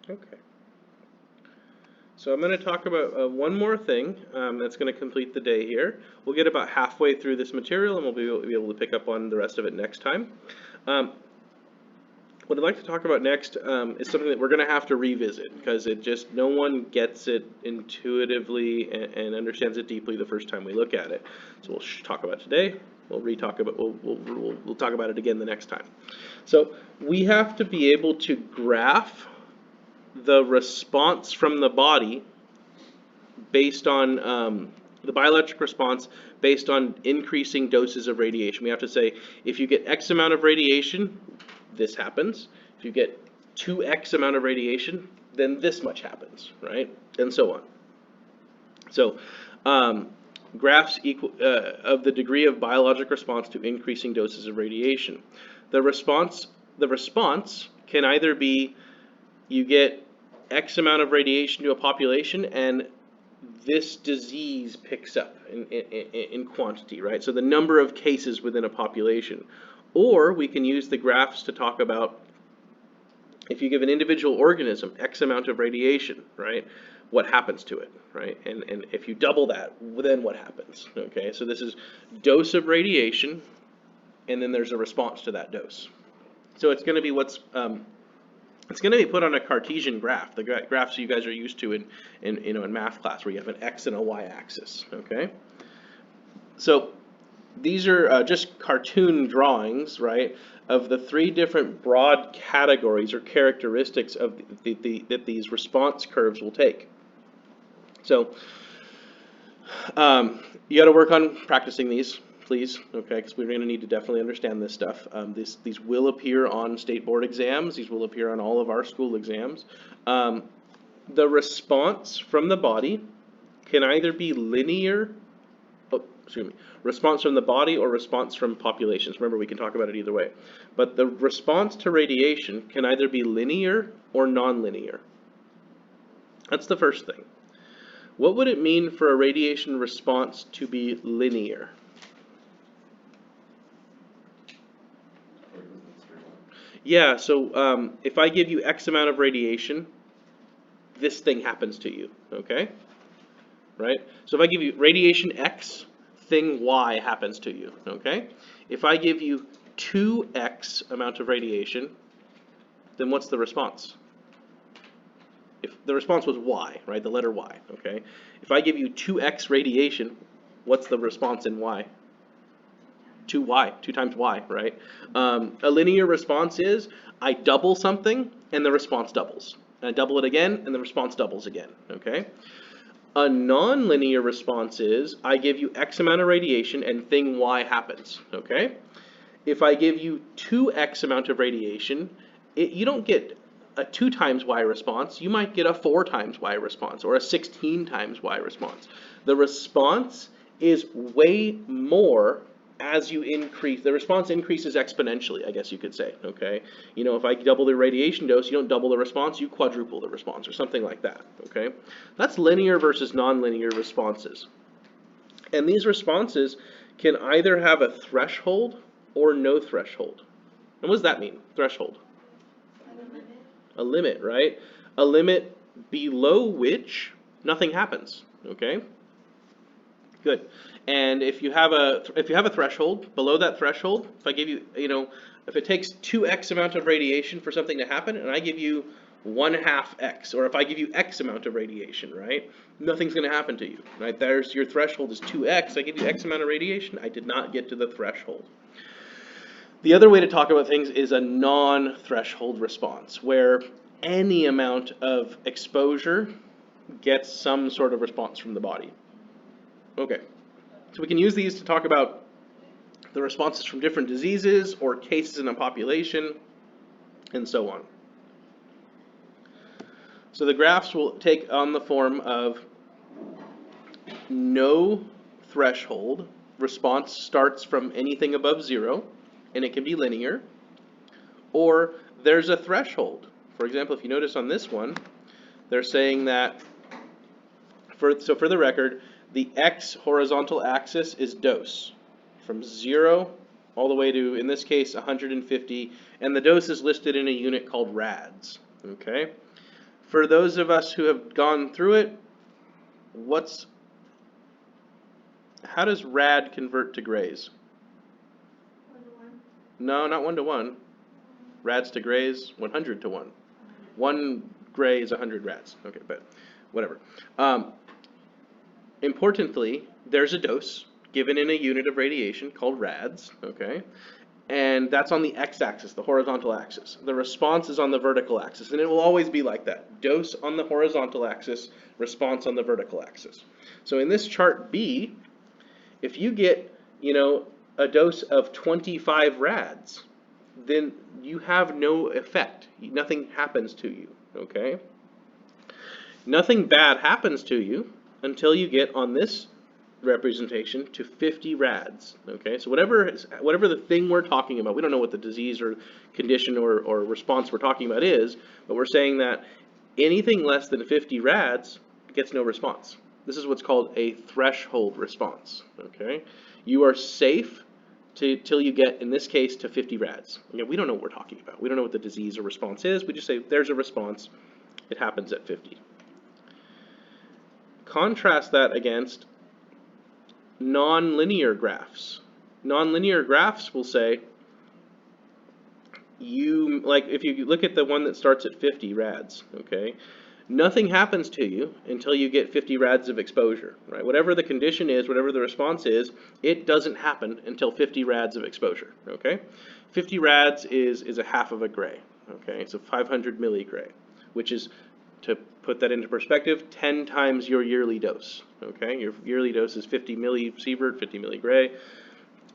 Okay. So I'm going to talk about one more thing that's going to complete the day here. We'll get about halfway through this material and we'll be able to pick up on the rest of it next time. What I'd like to talk about next is something that we're going to have to revisit because no one gets it intuitively and understands it deeply the first time we look at it. So we'll talk about it today. We'll talk about it again the next time. So we have to be able to graph the response from the body based on the bioelectric response based on increasing doses of radiation. We have to say, if you get X amount of radiation, this happens. If you get 2X amount of radiation, then this much happens, right? And so on. So graphs of the degree of biologic response to increasing doses of radiation. The response can either be you get X amount of radiation to a population and this disease picks up in quantity, right? So the number of cases within a population. Or we can use the graphs to talk about if you give an individual organism X amount of radiation, right? What happens to it, right? And if you double that, then what happens? Okay, so this is dose of radiation, and then there's a response to that dose. So it's going to be it's going to be put on a Cartesian graph, the graphs you guys are used to in math class, where you have an x and a y-axis. Okay, so these are just cartoon drawings, right, of the three different broad categories or characteristics of that these response curves will take. So you got to work on practicing these, please, okay, because we're going to need to definitely understand this stuff. These will appear on state board exams. These will appear on all of our school exams. The response from the body can either be linear, response from the body or response from populations. Remember, we can talk about it either way. But the response to radiation can either be linear or nonlinear. That's the first thing. What would it mean for a radiation response to be linear? Yeah, so if I give you X amount of radiation, this thing happens to you, okay? Right? So if I give you radiation X, thing Y happens to you, okay? If I give you 2X amount of radiation, then what's the response? If the response was Y, right, the letter Y, okay? If I give you 2X radiation, what's the response in Y? 2Y, 2 times Y, right? A linear response is I double something and the response doubles. And I double it again and the response doubles again, okay? A nonlinear response is I give you X amount of radiation and thing Y happens, okay? If I give you 2X amount of radiation, you don't get a 2 times Y response, you might get a 4 times Y response or a 16 times Y response. The response is way more as you increase. The response increases exponentially, I guess you could say, okay? You know, if I double the radiation dose, you don't double the response, you quadruple the response or something like that, okay? That's linear versus nonlinear responses. And these responses can either have a threshold or no threshold. And what does that mean, threshold? A limit, right? A limit below which nothing happens, okay? Good. And if you have a threshold, below that threshold, if I give you, if it takes 2X amount of radiation for something to happen, and I give you 1/2 X, or if I give you X amount of radiation, right? Nothing's going to happen to you, right? There's your threshold is 2X. I give you X amount of radiation. I did not get to the threshold. The other way to talk about things is a non-threshold response, where any amount of exposure gets some sort of response from the body. Okay, so we can use these to talk about the responses from different diseases or cases in a population, and so on. So the graphs will take on the form of no threshold. Response starts from anything above 0, and it can be linear. Or there's a threshold. For example, if you notice on this one, they're saying that, for the record, the X horizontal axis is dose, from 0 all the way to, in this case, 150, and the dose is listed in a unit called rads, okay? For those of us who have gone through it, how does rad convert to grays? 1 to 1. No, not 1 to 1. Rads to grays, 100 to 1. 1 gray is 100 rads. Okay, but whatever. Importantly, there's a dose given in a unit of radiation called rads, okay? And that's on the x-axis, the horizontal axis. The response is on the vertical axis, and it will always be like that. Dose on the horizontal axis, response on the vertical axis. So in this chart B, if you get, a dose of 25 rads, then you have no effect. Nothing happens to you, okay? Nothing bad happens to you until you get on this representation to 50 rads, okay? So whatever the thing we're talking about, we don't know what the disease or condition or response we're talking about is, but we're saying that anything less than 50 rads gets no response. This is what's called a threshold response, okay? You are safe till you get, in this case, to 50 rads. We don't know what we're talking about. We don't know what the disease or response is. We just say there's a response. It happens at 50. Contrast that against nonlinear graphs. Nonlinear graphs will say, if you look at the one that starts at 50 rads, okay, nothing happens to you until you get 50 rads of exposure, right? Whatever the condition is, whatever the response is, it doesn't happen until 50 rads of exposure, okay? 50 rads is a half of a gray, okay? So 500 milligray, which is, to put that into perspective, 10 times your yearly dose, okay? Your yearly dose is 50 millisievert, 50 milligray.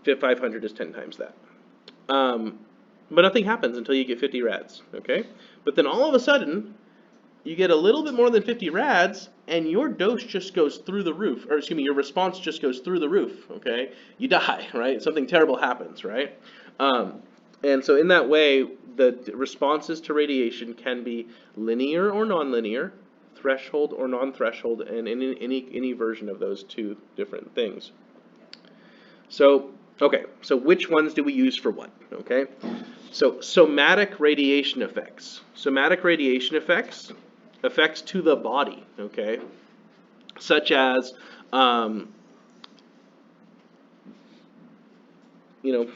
500 is 10 times that. But nothing happens until you get 50 rads, okay? But then all of a sudden, you get a little bit more than 50 rads, and your dose just goes through the roof, or excuse me, your response just goes through the roof, okay? You die, right? Something terrible happens, right? And so in that way, the responses to radiation can be linear or nonlinear, threshold or non-threshold, and any version of those two different things. So, okay, so which ones do we use for what, okay? So somatic radiation effects. Somatic radiation effects to the body, okay? Such as,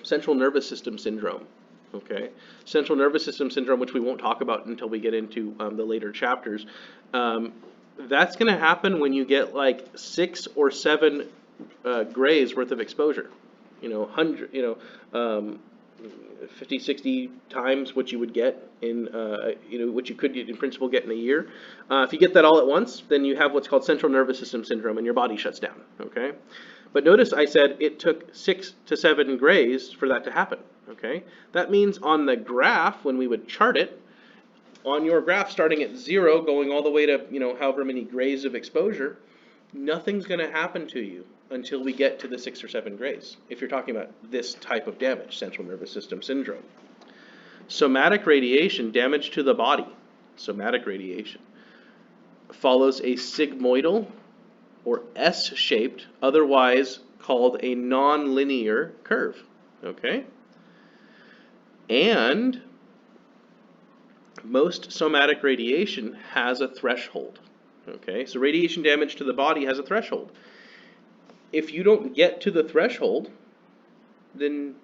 central nervous system syndrome, okay? Central nervous system syndrome, which we won't talk about until we get into the later chapters. That's going to happen when you get like 6 or 7 grays worth of exposure. 50, 60 times what you would get in, what you could in principle get in a year. If you get that all at once, then you have what's called central nervous system syndrome, and your body shuts down, okay? But notice I said it took 6 to 7 grays for that to happen, okay? That means on the graph, when we would chart it, on your graph starting at 0, going all the way to, however many grays of exposure, nothing's going to happen to you until we get to the 6 or 7 grays, if you're talking about this type of damage, central nervous system syndrome. Somatic radiation, damage to the body, somatic radiation, follows a sigmoidal or S-shaped, otherwise called a nonlinear curve, okay? And most somatic radiation has a threshold, okay? So radiation damage to the body has a threshold. If you don't get to the threshold, then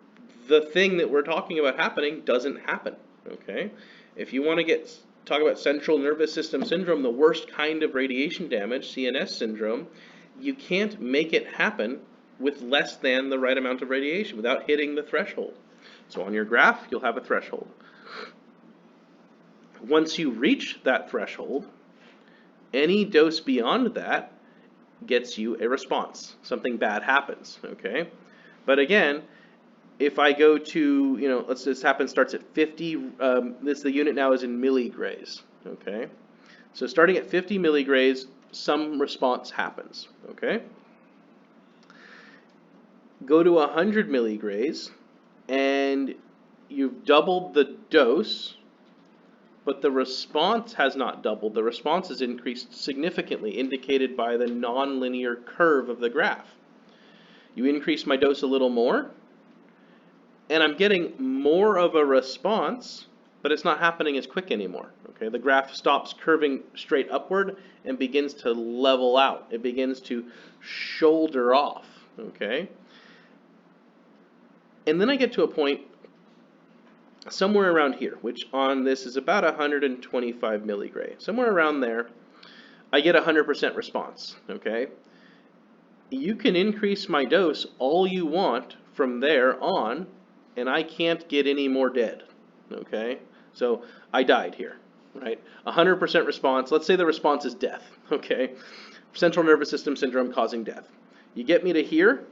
the thing that we're talking about happening doesn't happen, okay? If you want to talk about central nervous system syndrome, the worst kind of radiation damage, CNS syndrome, you can't make it happen with less than the right amount of radiation without hitting the threshold. So on your graph, you'll have a threshold. Once you reach that threshold, any dose beyond that gets you a response. Something bad happens, okay? But again, if I go to, this starts at 50, the unit now is in milligrays, okay? So starting at 50 milligrays, some response happens, okay? Go to 100 milligrays, and you've doubled the dose, but the response has not doubled. The response has increased significantly, indicated by the nonlinear curve of the graph. You increase my dose a little more, and I'm getting more of a response, but it's not happening as quick anymore. Okay, the graph stops curving straight upward and begins to level out. It begins to shoulder off. Okay, and then I get to a point somewhere around here, which on this is about 125 milligray. Somewhere around there, I get 100% response. Okay, you can increase my dose all you want from there on, and I can't get any more dead. Okay, so I died here, right? 100% response. Let's say the response is death. Okay, central nervous system syndrome causing death. You get me to here,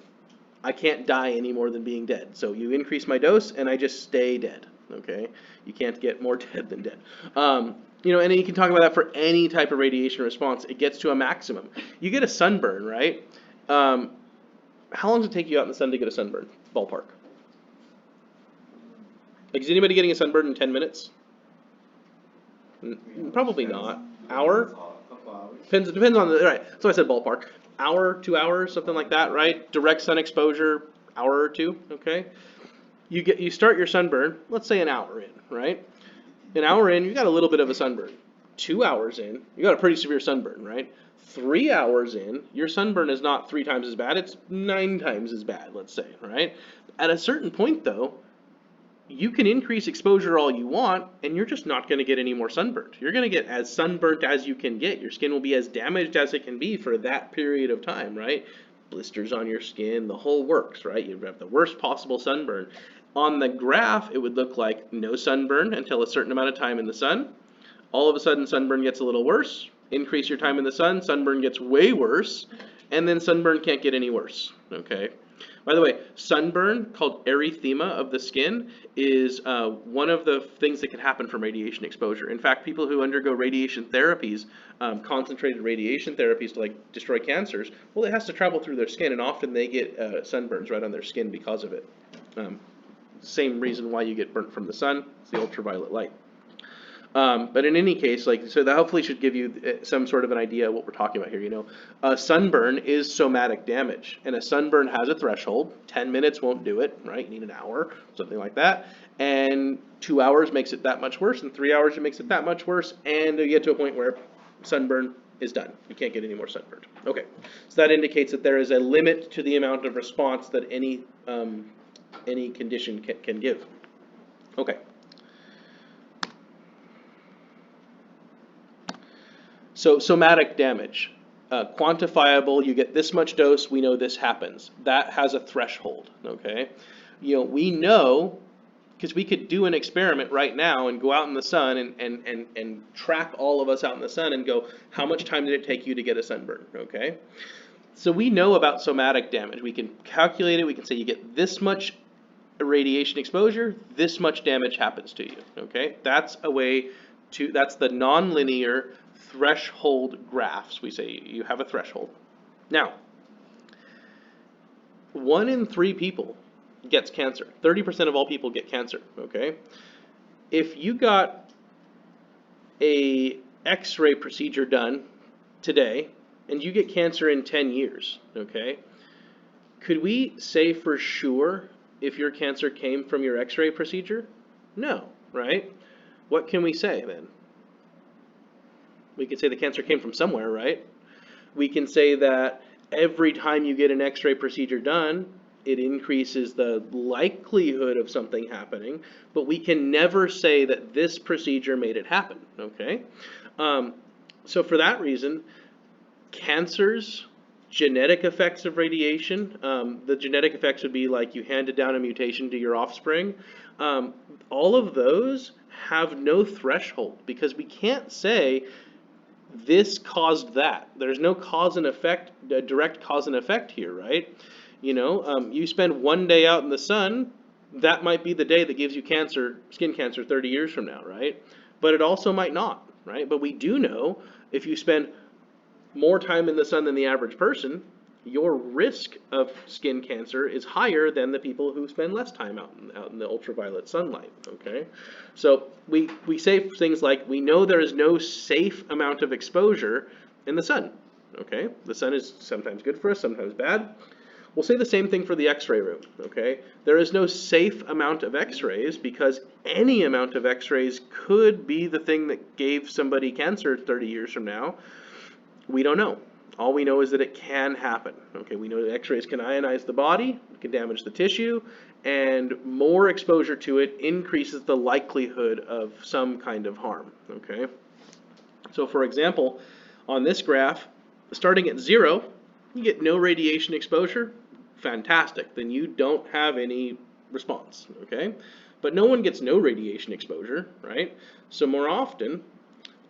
I can't die any more than being dead. So you increase my dose, and I just stay dead. Okay, you can't get more dead than dead. You know, and you can talk about that for any type of radiation response. It gets to a maximum. You get a sunburn, right? How long does it take you out in the sun to get a sunburn? Ballpark. Like, is anybody getting a sunburn in 10 minutes? Probably not. Hour? Depends on the, right. So I said ballpark. Hour, 2 hours, something like that, right? Direct sun exposure, hour or two, okay? You start your sunburn, let's say an hour in, right? An hour in, you got a little bit of a sunburn. 2 hours in, you got a pretty severe sunburn, right? 3 hours in, your sunburn is not 3 times as bad, it's 9 times as bad, let's say, right? At a certain point, though, you can increase exposure all you want, and you're just not going to get any more sunburned. You're going to get as sunburnt as you can get. Your skin will be as damaged as it can be for that period of time, right? Blisters on your skin, the whole works, right? You have the worst possible sunburn. On the graph, it would look like no sunburn until a certain amount of time in the sun. All of a sudden, sunburn gets a little worse. Increase your time in the sun, sunburn gets way worse, and then sunburn can't get any worse, okay? By the way, sunburn, called erythema of the skin, is one of the things that can happen from radiation exposure. In fact, people who undergo radiation therapies, concentrated radiation therapies to like destroy cancers, well, it has to travel through their skin, and often they get sunburns right on their skin because of it. Same reason why you get burnt from the sun, it's the ultraviolet light. But in any case, like, so that hopefully should give you some sort of an idea of what we're talking about here. You know, a sunburn is somatic damage, and a sunburn has a threshold. 10 minutes won't do it, right? You need an hour, something like that. And 2 hours makes it that much worse, and 3 hours it makes it that much worse, and you get to a point where sunburn is done. You can't get any more sunburned. Okay, so that indicates that there is a limit to the amount of response that any condition can give. Okay. So somatic damage, quantifiable, you get this much dose, we know this happens. That has a threshold, okay? You know, we know, because we could do an experiment right now and go out in the sun and track all of us out in the sun and go, how much time did it take you to get a sunburn, okay? So we know about somatic damage. We can calculate it, we can say you get this much radiation exposure, this much damage happens to you, okay? That's a way to, that's the nonlinear threshold graphs. We say you have a threshold. Now, 1 in 3 people gets cancer. 30% of all people get cancer, okay? If you got a X-ray procedure done today and you get cancer in 10 years, okay? Could we say for sure if your cancer came from your X-ray procedure? No, right? What can we say then? We can say the cancer came from somewhere, right? We can say that every time you get an X-ray procedure done, it increases the likelihood of something happening, but we can never say that this procedure made it happen, okay? So for that reason, cancers, genetic effects of radiation, the genetic effects would be like you handed down a mutation to your offspring. All of those have no threshold because we can't say this caused that. There's no cause and effect, a direct cause and effect here, right? You know, you spend 1 day out in the sun, that might be the day that gives you cancer, skin cancer 30 years from now, right? But it also might not, right? But we do know if you spend more time in the sun than the average person, your risk of skin cancer is higher than the people who spend less time out in the ultraviolet sunlight, okay? So we say things like, we know there is no safe amount of exposure in the sun, okay? The sun is sometimes good for us, sometimes bad. We'll say the same thing for the x-ray room, okay? There is no safe amount of x-rays because any amount of x-rays could be the thing that gave somebody cancer 30 years from now. We don't know. All we know is that it can happen. Okay, we know that x-rays can ionize the body, can damage the tissue, and more exposure to it increases the likelihood of some kind of harm. Okay, so for example, on this graph, starting at 0, you get no radiation exposure. Fantastic. Then you don't have any response. Okay, but no one gets no radiation exposure, right? So more often,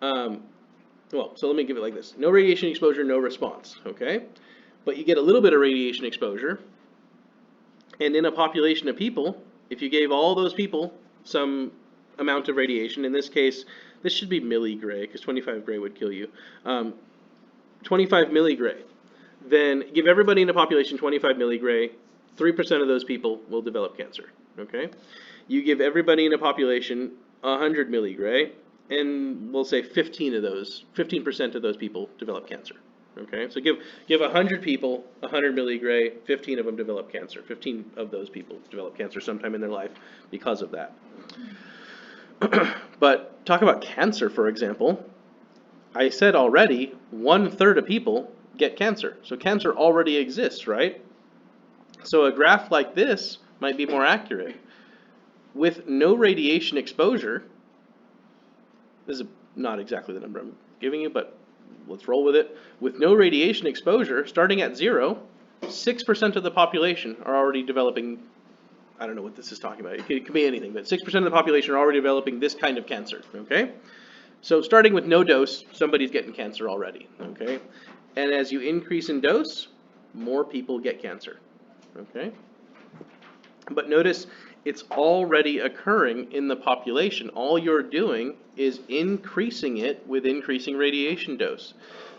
so let me give it like this. No radiation exposure, no response, okay? But you get a little bit of radiation exposure, and in a population of people, if you gave all those people some amount of radiation, in this case, this should be milligray, because 25 gray would kill you, 25 milligray, then give everybody in a population 25 milligray, 3% of those people will develop cancer, okay? You give everybody in a population 100 milligray, and we'll say 15% of those people develop cancer. Okay, so give 100 people 100 milligray, 15 of them develop cancer. 15 of those people develop cancer sometime in their life because of that. But talk about cancer, for example. I said already 1/3 of people get cancer. So cancer already exists, right? So a graph like this might be more accurate. With no radiation exposure, this is not exactly the number I'm giving you, but let's roll with it. With no radiation exposure, starting at 0, 6% of the population are already developing, I don't know what this is talking about, it could be anything, but 6% of the population are already developing this kind of cancer, okay? So starting with no dose, somebody's getting cancer already, okay? And as you increase in dose, more people get cancer, okay? But notice, it's already occurring in the population. All you're doing is increasing it with increasing radiation dose.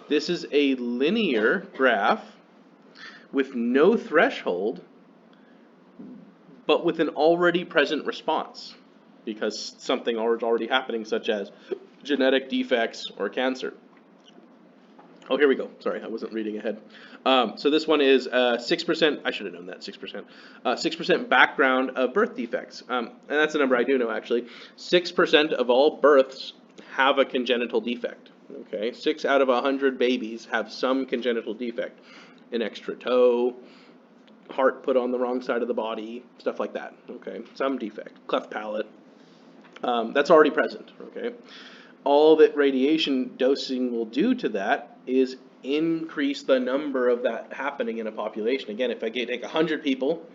This is a linear graph with no threshold, but with an already present response because something is already happening, such as genetic defects or cancer. Oh, here we go. Sorry, I wasn't reading ahead. So this one is 6%. I should have known that, 6%. 6% background of birth defects. And that's a number I do know, actually. 6% of all births have a congenital defect. Okay, 6 out of 100 babies have some congenital defect. An extra toe, heart put on the wrong side of the body, stuff like that. Okay, some defect, cleft palate. That's already present. Okay. All that radiation dosing will do to that is increase the number of that happening in a population. Again, if I take 100 people,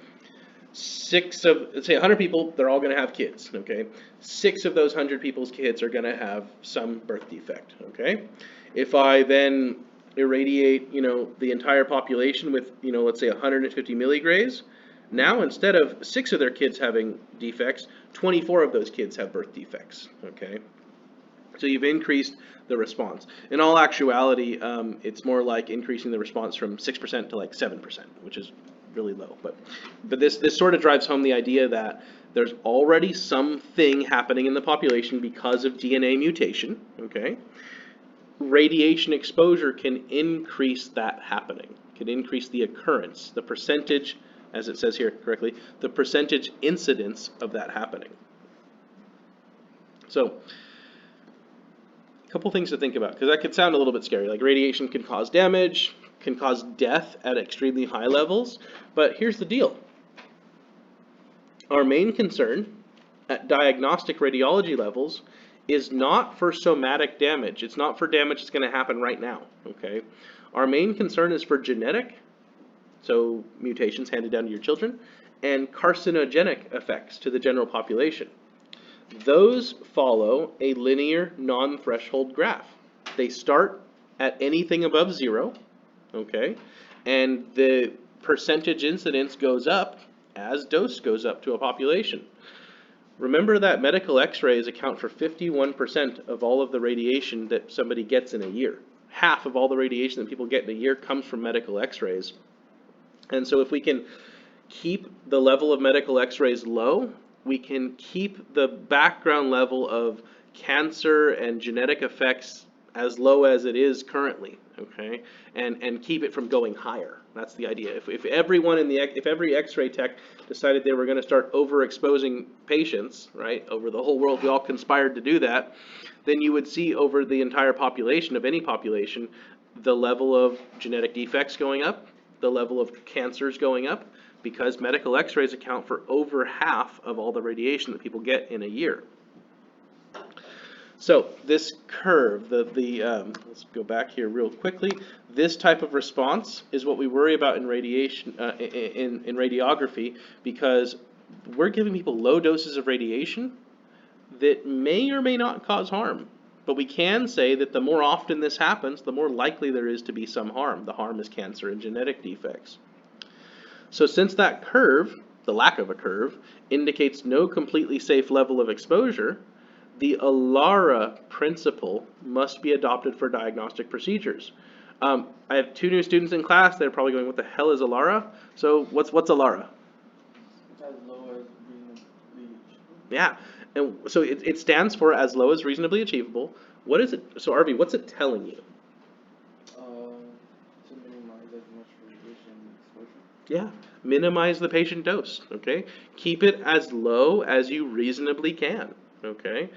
let's say 100 people, they're all going to have kids, okay? 6 of those 100 people's kids are going to have some birth defect, okay? If I then irradiate, the entire population with, let's say 150 milligrays, now instead of 6 of their kids having defects, 24 of those kids have birth defects, okay? So you've increased the response. In all actuality, it's more like increasing the response from 6% to like 7%, which is really low. But this sort of drives home the idea that there's already something happening in the population because of DNA mutation. Okay, radiation exposure can increase that happening. Can increase the occurrence, the percentage, as it says here correctly, the percentage incidence of that happening. So, couple things to think about, because that could sound a little bit scary. Like radiation can cause damage, can cause death at extremely high levels, but here's the deal. Our main concern at diagnostic radiology levels is not for somatic damage. It's not for damage that's going to happen right now, okay? Our main concern is for genetic, so mutations handed down to your children, and carcinogenic effects to the general population. Those follow a linear non-threshold graph. They start at anything above 0, okay, and the percentage incidence goes up as dose goes up to a population. Remember that medical x-rays account for 51% of all of the radiation that somebody gets in a year. Half of all the radiation that people get in a year comes from medical x-rays. And so if we can keep the level of medical x-rays low, we can keep the background level of cancer and genetic effects as low as it is currently, okay, and keep it from going higher, That's the idea. If everyone if every X-ray tech decided they were going to start overexposing patients, right, over the whole world, we all conspired to do that, then you would see over the entire population of any population, the level of genetic defects going up, the level of cancers going up, because medical X-rays account for over half of all the radiation that people get in a year. So this curve, let's go back here real quickly. This type of response is what we worry about in radiation, in radiography, because we're giving people low doses of radiation that may or may not cause harm. But we can say that the more often this happens, the more likely there is to be some harm. The harm is cancer and genetic defects. So since that curve, the lack of a curve, indicates no completely safe level of exposure, the ALARA principle must be adopted for diagnostic procedures. I have 2 new students in class. They're probably going, what the hell is ALARA? So what's ALARA? It's as low as reasonably achievable. Yeah, and so it stands for as low as reasonably achievable. What is it? So RV, what's it telling you? To minimize as much radiation exposure. Yeah, minimize the patient dose, okay? Keep it as low as you reasonably can, okay?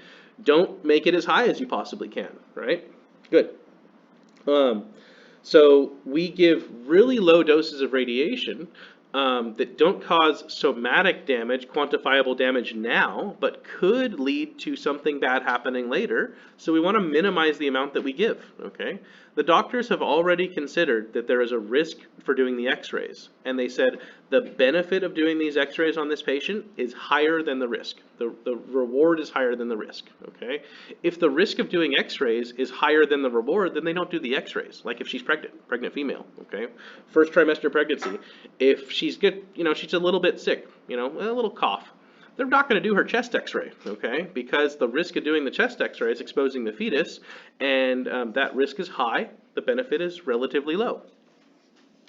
Don't make it as high as you possibly can, right? Good. So we give really low doses of radiation that don't cause somatic damage, quantifiable damage now, but could lead to something bad happening later. So we want to minimize the amount that we give, okay? The doctors have already considered that there is a risk for doing the x-rays, and they said the benefit of doing these x-rays on this patient is higher than the risk. The reward is higher than the risk, okay? If the risk of doing x-rays is higher than the reward, then they don't do the x-rays, like if she's pregnant female, okay? First trimester pregnancy, if she's good, she's a little bit sick, a little cough, they're not going to do her chest x-ray, okay? Because the risk of doing the chest x-ray is exposing the fetus, and that risk is high. The benefit is relatively low.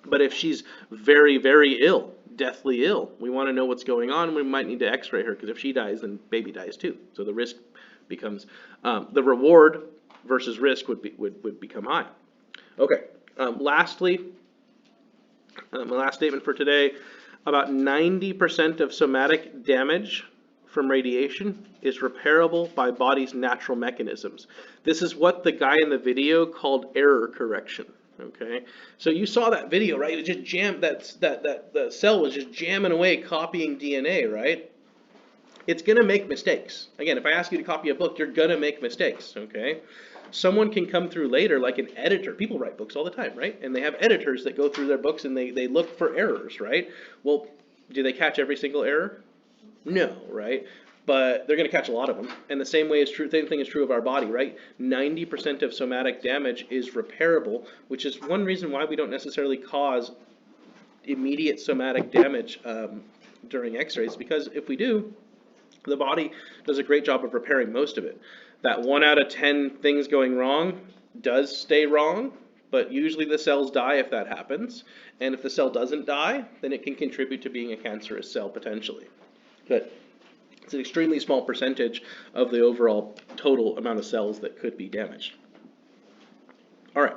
But if she's very, very ill, deathly ill, we want to know what's going on. We might need to x-ray her, because if she dies, then baby dies too. So the risk becomes, the reward versus risk would become high. Okay, lastly, my last statement for today, about 90% of somatic damage from radiation is repairable by body's natural mechanisms. This is what the guy in the video called error correction. Okay, so you saw that video, right? It was just jammed. The cell was just jamming away, copying DNA, right? It's gonna make mistakes. Again, if I ask you to copy a book, you're gonna make mistakes. Okay. Someone can come through later, like an editor. People write books all the time, right? And they have editors that go through their books and they look for errors, right? Well, do they catch every single error? No, right? But they're going to catch a lot of them. And the same thing is true of our body, right? 90% of somatic damage is repairable, which is one reason why we don't necessarily cause immediate somatic damage during x-rays, because if we do, the body does a great job of repairing most of it. That 1 out of 10 things going wrong does stay wrong, but usually the cells die if that happens. And if the cell doesn't die, then it can contribute to being a cancerous cell potentially. But it's an extremely small percentage of the overall total amount of cells that could be damaged. All right.